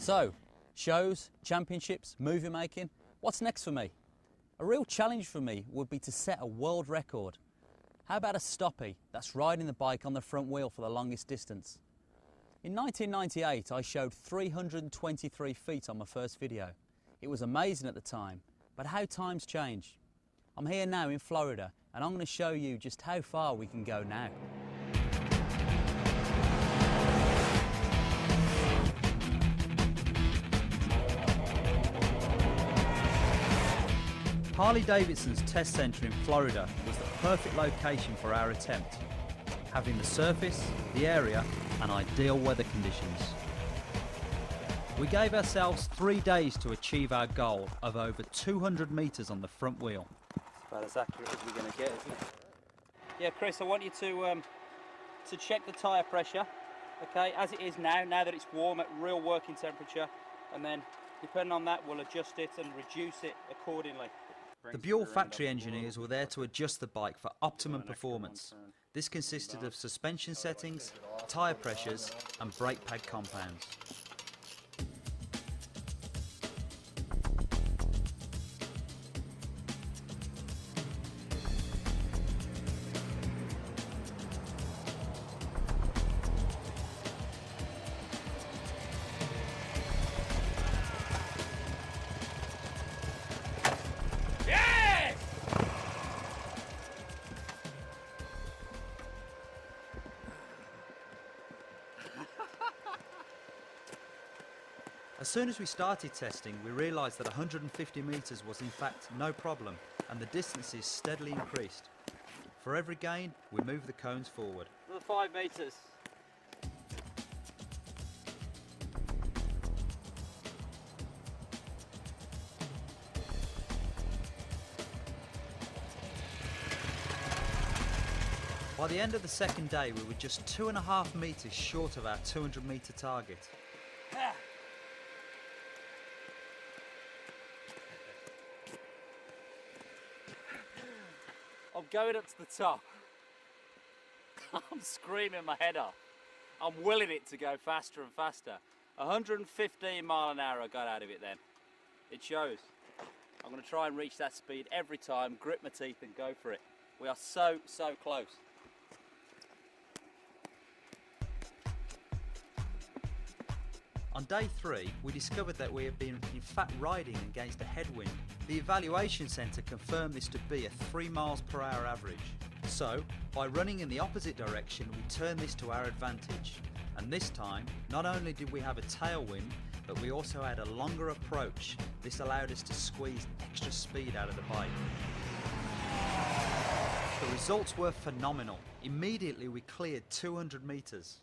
So, shows, championships, movie making, what's next for me? A real challenge for me would be to set a world record. How about a Stoppi, that's riding the bike on the front wheel for the longest distance? In 1998 I showed 323 feet on my first video. It was amazing at the time, but how times change. I'm here now in Florida and I'm going to show you just how far we can go now. Harley-Davidson's test centre in Florida was the perfect location for our attempt, having the surface, the area and ideal weather conditions. We gave ourselves 3 days to achieve our goal of over 200 metres on the front wheel. It's about as accurate as we're going to get, isn't it? Yeah, Chris, I want you to check the tyre pressure, okay, as it is now that it's warm at real working temperature, and then depending on that we'll adjust it and reduce it accordingly. The Buell factory engineers were there to adjust the bike for optimum performance. This consisted of suspension settings, tyre pressures and brake pad compounds. As soon as we started testing, we realised that 150 metres was in fact no problem, and the distances steadily increased. For every gain, we moved the cones forward. Another 5 metres. By the end of the second day, we were just 2.5 metres short of our 200 metre target. I'm going up to the top. I'm screaming my head off. I'm willing it to go faster and faster. 115 mile an hour I got out of it then. It shows. I'm going to try and reach that speed every time, grit my teeth and go for it. We are so close. On day 3, we discovered that we had been in fact riding against a headwind. The evaluation centre confirmed this to be a 3 miles per hour average. So, by running in the opposite direction, we turned this to our advantage. And this time, not only did we have a tailwind, but we also had a longer approach. This allowed us to squeeze extra speed out of the bike. The results were phenomenal. Immediately we cleared 200 metres.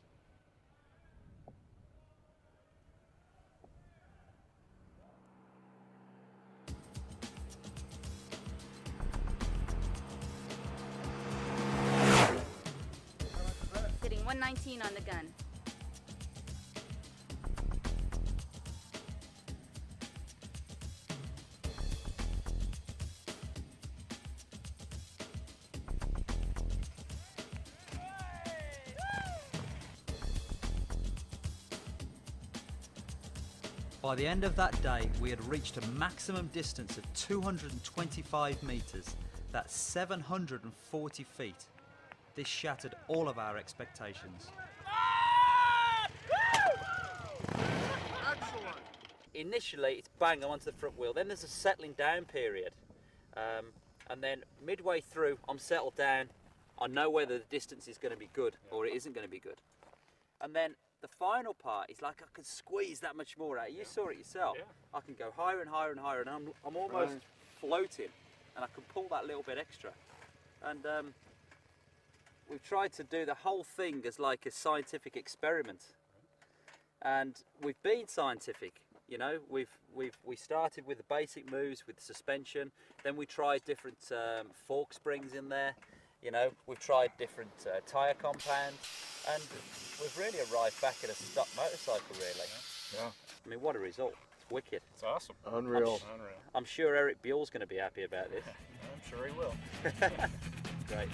Sitting 119 on the gun. By the end of that day, we had reached a maximum distance of 225 metres. That's 740 feet. This shattered all of our expectations. Excellent. Initially, it's bang, I'm onto the front wheel. Then there's a settling down period. And then midway through, I'm settled down. I know whether the distance is going to be good or it isn't going to be good. And then the final part is like I can squeeze that much more out. You saw it yourself. Yeah. I can go higher and higher and higher, and I'm almost floating, and I can pull that little bit extra. And we've tried to do the whole thing as like a scientific experiment, and we've been scientific. You know, we started with the basic moves with suspension, then we tried different fork springs in there. You know, we've tried different tyre compounds, and we've really arrived back at a stock motorcycle, really. Yeah. I mean, what a result. It's wicked. It's awesome. Unreal. I'm sure Eric Buell's going to be happy about this. I'm sure he will. Great.